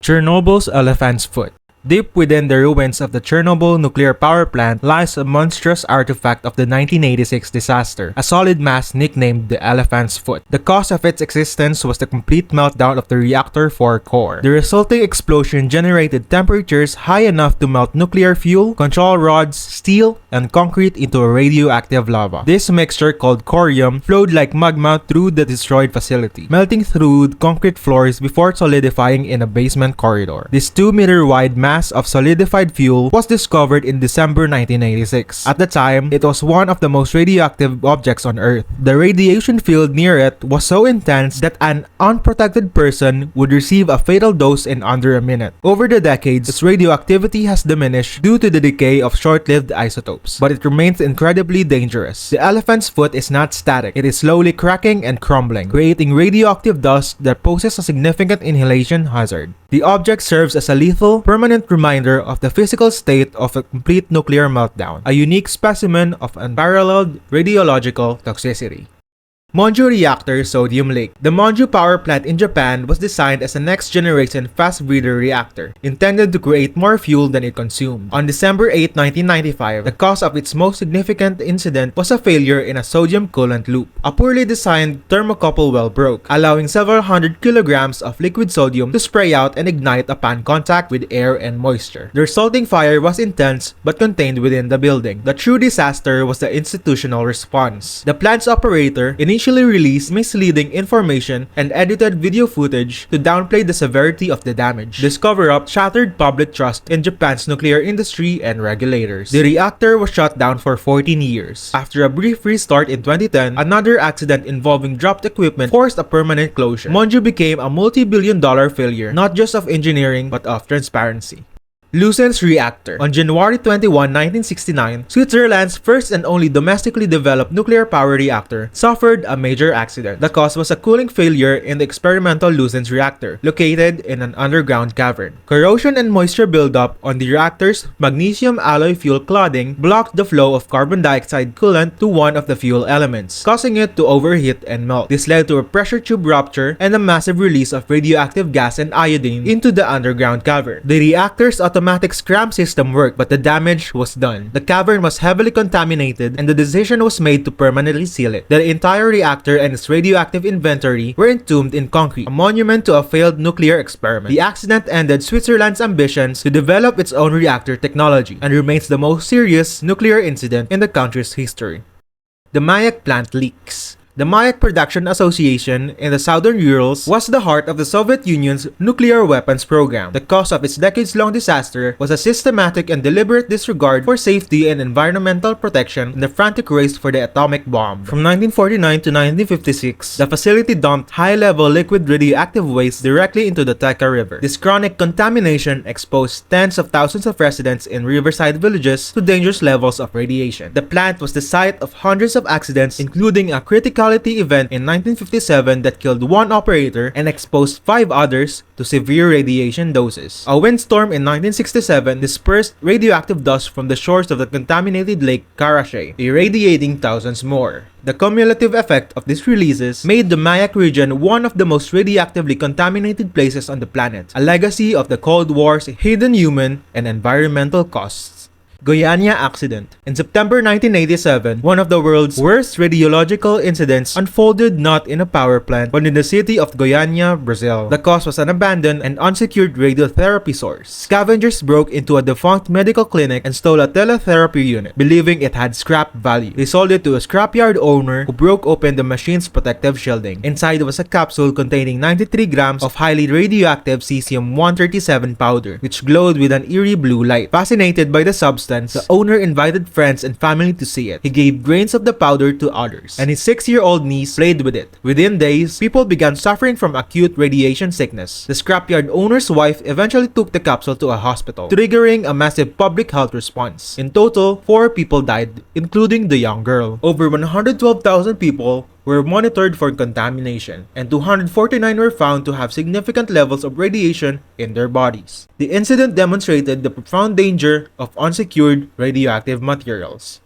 Chernobyl's elephant's foot. Deep within the ruins of the Chernobyl nuclear power plant lies a monstrous artifact of the 1986 disaster, a solid mass nicknamed the elephant's foot. The cause of its existence was the complete meltdown of the reactor 4 core. The resulting explosion generated temperatures high enough to melt nuclear fuel, control rods, steel, and concrete into a radioactive lava. This mixture, called corium, flowed like magma through the destroyed facility, melting through concrete floors before solidifying in a basement corridor. This 2-meter wide mass of solidified fuel was discovered in December 1986. At the time, it was one of the most radioactive objects on Earth. The radiation field near it was so intense that an unprotected person would receive a fatal dose in under a minute. Over the decades, its radioactivity has diminished due to the decay of short-lived isotopes, but it remains incredibly dangerous. The elephant's foot is not static. It is slowly cracking and crumbling, creating radioactive dust that poses a significant inhalation hazard. The object serves as a lethal, permanent reminder of the physical state of a complete nuclear meltdown, a unique specimen of unparalleled radiological toxicity. Monju Reactor Sodium Lake. The Monju power plant in Japan was designed as a next-generation fast breeder reactor, intended to create more fuel than it consumed. On December 8, 1995, the cause of its most significant incident was a failure in a sodium coolant loop. A poorly designed thermocouple well broke, allowing several hundred kilograms of liquid sodium to spray out and ignite upon contact with air and moisture. The resulting fire was intense but contained within the building. The true disaster was the institutional response. The plant's operator initially released misleading information and edited video footage to downplay the severity of the damage. This cover-up shattered public trust in Japan's nuclear industry and regulators. The reactor was shut down for 14 years. After a brief restart in 2010, another accident involving dropped equipment forced a permanent closure. Monju became a multi-billion-dollar failure, not just of engineering but of transparency. Lucens Reactor. On January 21, 1969, Switzerland's first and only domestically developed nuclear power reactor suffered a major accident. The cause was a cooling failure in the experimental Lucens reactor, located in an underground cavern. Corrosion and moisture buildup on the reactor's magnesium alloy fuel cladding blocked the flow of carbon dioxide coolant to one of the fuel elements, causing it to overheat and melt. This led to a pressure tube rupture and a massive release of radioactive gas and iodine into the underground cavern. The reactor's automatic scram system worked, but the damage was done. The cavern was heavily contaminated, and the decision was made to permanently seal it. The entire reactor and its radioactive inventory were entombed in concrete, a monument to a failed nuclear experiment. The accident ended Switzerland's ambitions to develop its own reactor technology, and remains the most serious nuclear incident in the country's history. The Mayak Plant leaks. The Mayak Production Association in the Southern Urals was the heart of the Soviet Union's nuclear weapons program. The cause of its decades-long disaster was a systematic and deliberate disregard for safety and environmental protection in the frantic race for the atomic bomb. From 1949 to 1956, the facility dumped high-level liquid radioactive waste directly into the Teka River. This chronic contamination exposed tens of thousands of residents in riverside villages to dangerous levels of radiation. The plant was the site of hundreds of accidents, including a critical event in 1957 that killed one operator and exposed 5 others to severe radiation doses. A windstorm in 1967 dispersed radioactive dust from the shores of the contaminated Lake Karachay, irradiating thousands more. The cumulative effect of these releases made the Mayak region one of the most radioactively contaminated places on the planet, a legacy of the Cold War's hidden human and environmental costs. Goiânia accident. In September 1987, one of the world's worst radiological incidents unfolded not in a power plant, but in the city of Goiânia, Brazil. The cause was an abandoned and unsecured radiotherapy source. Scavengers broke into a defunct medical clinic and stole a teletherapy unit, believing it had scrap value. They sold it to a scrapyard owner who broke open the machine's protective shielding. Inside was a capsule containing 93 grams of highly radioactive cesium-137 powder, which glowed with an eerie blue light. Fascinated by the substance, the owner invited friends and family to see it. He gave grains of the powder to others, and his 6-year-old niece played with it. Within days, people began suffering from acute radiation sickness. The scrapyard owner's wife eventually took the capsule to a hospital, triggering a massive public health response. In total, 4 people died, including the young girl. Over 112,000 people were monitored for contamination, and 249 were found to have significant levels of radiation in their bodies. The incident demonstrated the profound danger of unsecured radioactive materials.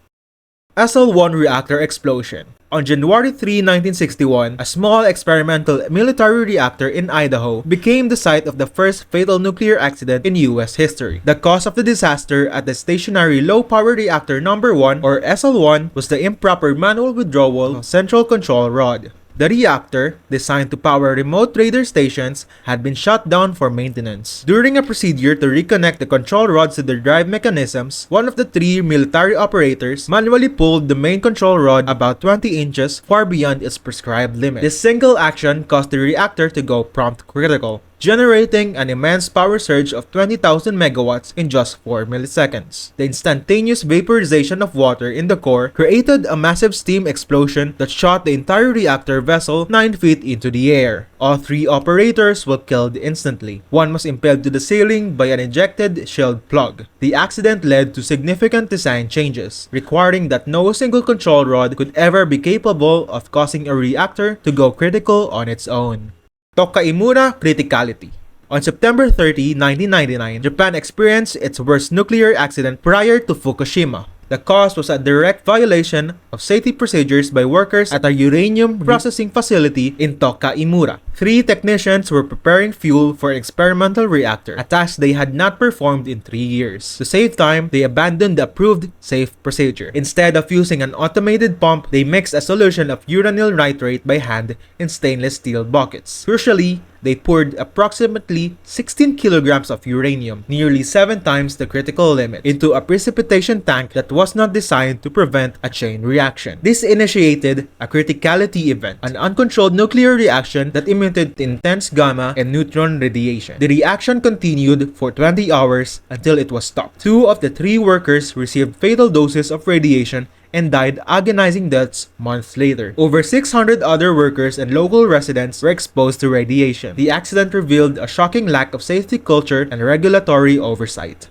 SL-1 reactor explosion. On January 3, 1961, a small experimental military reactor in Idaho became the site of the first fatal nuclear accident in US history. The cause of the disaster at the Stationary Low Power Reactor No. 1 or SL1 was the improper manual withdrawal of central control rod. The reactor, designed to power remote radar stations, had been shut down for maintenance. During a procedure to reconnect the control rods to their drive mechanisms, one of the three military operators manually pulled the main control rod about 20 inches far beyond its prescribed limit. This single action caused the reactor to go prompt critical, generating an immense power surge of 20,000 megawatts in just 4 milliseconds. The instantaneous vaporization of water in the core created a massive steam explosion that shot the entire reactor vessel 9 feet into the air. All three operators were killed instantly. One was impaled to the ceiling by an ejected shield plug. The accident led to significant design changes, requiring that no single control rod could ever be capable of causing a reactor to go critical on its own. Tokaimura criticality. On September 30, 1999, Japan experienced its worst nuclear accident prior to Fukushima. The cause was a direct violation of safety procedures by workers at a uranium processing facility in Tokaimura. 3 technicians were preparing fuel for an experimental reactor, a task they had not performed in 3 years. To save time, they abandoned the approved safe procedure. Instead of using an automated pump, they mixed a solution of uranyl nitrate by hand in stainless steel buckets. Crucially, they poured approximately 16 kilograms of uranium, nearly 7 times the critical limit, into a precipitation tank that was not designed to prevent a chain reaction. This initiated a criticality event, an uncontrolled nuclear reaction that emitted intense gamma and neutron radiation. The reaction continued for 20 hours until it was stopped. 2 of the 3 workers received fatal doses of radiation and died agonizing deaths months later. Over 600 other workers and local residents were exposed to radiation. The accident revealed a shocking lack of safety culture and regulatory oversight.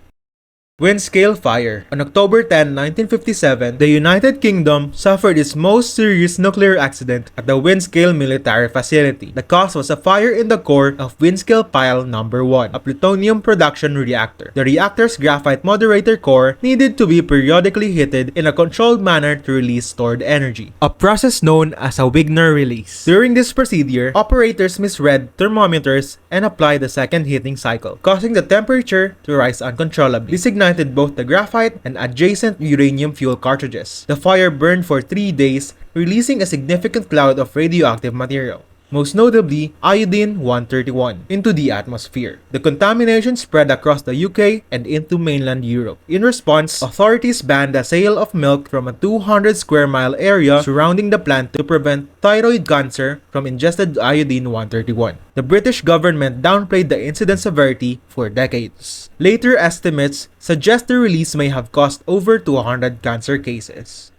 Wind-scale fire. On October 10, 1957, the United Kingdom suffered its most serious nuclear accident at the Windscale military facility. The cause was a fire in the core of Windscale Pile No. 1, a plutonium production reactor. The reactor's graphite moderator core needed to be periodically heated in a controlled manner to release stored energy, a process known as a Wigner release. During this procedure, operators misread thermometers and applied the second heating cycle, causing the temperature to rise uncontrollably. This ignited both the graphite and adjacent uranium fuel cartridges. The fire burned for 3 days, releasing a significant cloud of radioactive material, most notably iodine-131, into the atmosphere. The contamination spread across the UK and into mainland Europe. In response, authorities banned the sale of milk from a 200 square mile area surrounding the plant to prevent thyroid cancer from ingested iodine-131. The British government downplayed the incident severity for decades. Later estimates suggest the release may have caused over 200 cancer cases.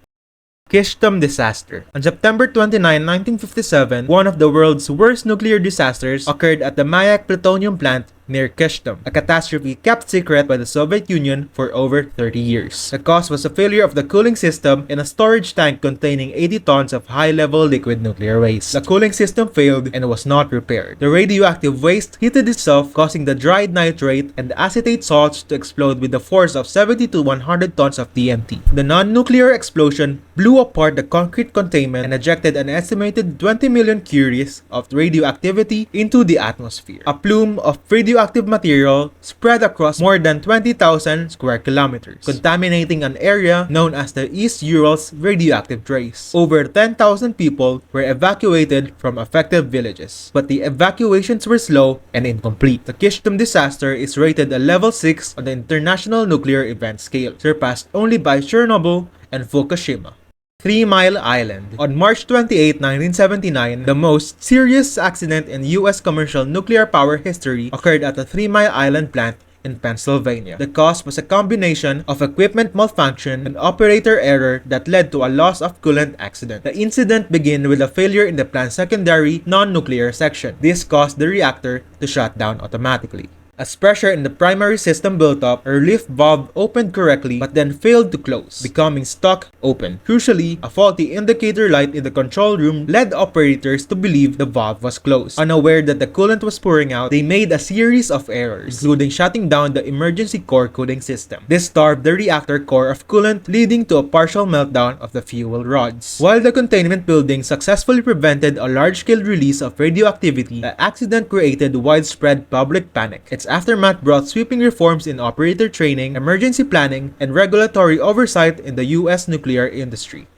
Kishtom disaster. On September 29, 1957, one of the world's worst nuclear disasters occurred at the Mayak Plutonium Plant near Kishtom, a catastrophe kept secret by the Soviet Union for over 30 years. The cause was a failure of the cooling system in a storage tank containing 80 tons of high-level liquid nuclear waste. The cooling system failed and was not repaired. The radioactive waste heated itself, causing the dried nitrate and acetate salts to explode with a force of 70 to 100 tons of TNT. The non-nuclear explosion blew apart the concrete containment and ejected an estimated 20 million curies of radioactivity into the atmosphere. A plume of radioactive material spread across more than 20,000 square kilometers, contaminating an area known as the East Urals radioactive trace. Over 10,000 people were evacuated from affected villages, but the evacuations were slow and incomplete. The Kishtom disaster is rated a level 6 on the International Nuclear Event Scale, surpassed only by Chernobyl and Fukushima. 3 Mile Island. On March 28, 1979, the most serious accident in U.S. commercial nuclear power history occurred at the 3 Mile Island plant in Pennsylvania. The cause was a combination of equipment malfunction and operator error that led to a loss of coolant accident. The incident began with a failure in the plant's secondary non-nuclear section. This caused the reactor to shut down automatically. As pressure in the primary system built up, a relief valve opened correctly but then failed to close, becoming stuck open. Crucially, a faulty indicator light in the control room led operators to believe the valve was closed. Unaware that the coolant was pouring out, they made a series of errors, including shutting down the emergency core cooling system. This starved the reactor core of coolant, leading to a partial meltdown of the fuel rods. While the containment building successfully prevented a large-scale release of radioactivity, the accident created widespread public panic. Its aftermath brought sweeping reforms in operator training, emergency planning, and regulatory oversight in the U.S. nuclear industry.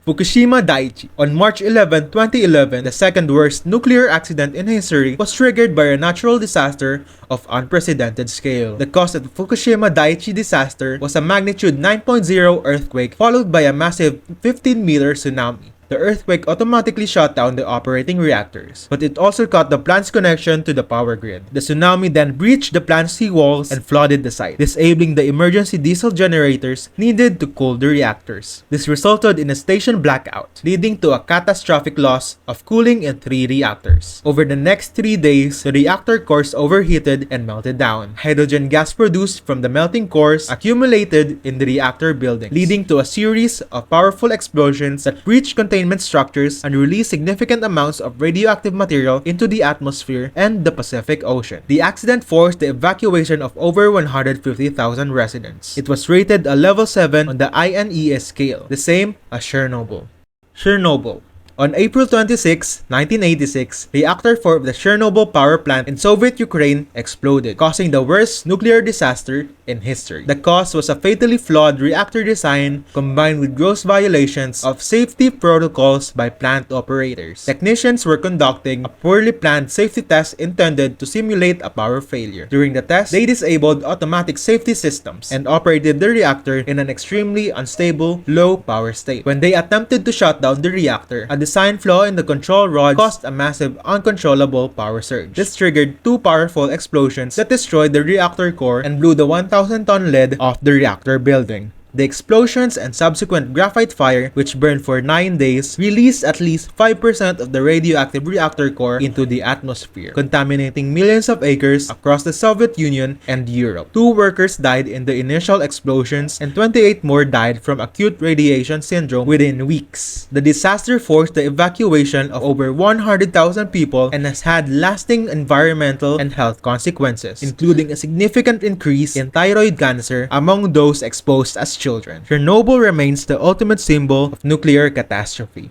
Fukushima Daiichi. On March 11, 2011, the second worst nuclear accident in history was triggered by a natural disaster of unprecedented scale. The cause of the Fukushima Daiichi disaster was a magnitude 9.0 earthquake followed by a massive 15-meter tsunami. The earthquake automatically shut down the operating reactors, but it also cut the plant's connection to the power grid. The tsunami then breached the plant's seawalls and flooded the site, disabling the emergency diesel generators needed to cool the reactors. This resulted in a station blackout, leading to a catastrophic loss of cooling in 3 reactors. Over the next 3 days, the reactor cores overheated and melted down. Hydrogen gas produced from the melting cores accumulated in the reactor building, leading to a series of powerful explosions that breached containment structures and release significant amounts of radioactive material into the atmosphere and the Pacific Ocean. The accident forced the evacuation of over 150,000 residents. It was rated a level 7 on the INES scale, the same as Chernobyl. Chernobyl. On April 26, 1986, Reactor 4 of the Chernobyl power plant in Soviet Ukraine exploded, causing the worst nuclear disaster in history. The cause was a fatally flawed reactor design combined with gross violations of safety protocols by plant operators. Technicians were conducting a poorly planned safety test intended to simulate a power failure. During the test, they disabled automatic safety systems and operated the reactor in an extremely unstable, low power state. When they attempted to shut down the reactor, a design flaw in the control rod caused a massive, uncontrollable power surge. This triggered 2 powerful explosions that destroyed the reactor core and blew the 1,000-ton lid off the reactor building. The explosions and subsequent graphite fire, which burned for 9 days, released at least 5% of the radioactive reactor core into the atmosphere, contaminating millions of acres across the Soviet Union and Europe. 2 workers died in the initial explosions and 28 more died from acute radiation syndrome within weeks. The disaster forced the evacuation of over 100,000 people and has had lasting environmental and health consequences, including a significant increase in thyroid cancer among those exposed as children. Chernobyl remains the ultimate symbol of nuclear catastrophe.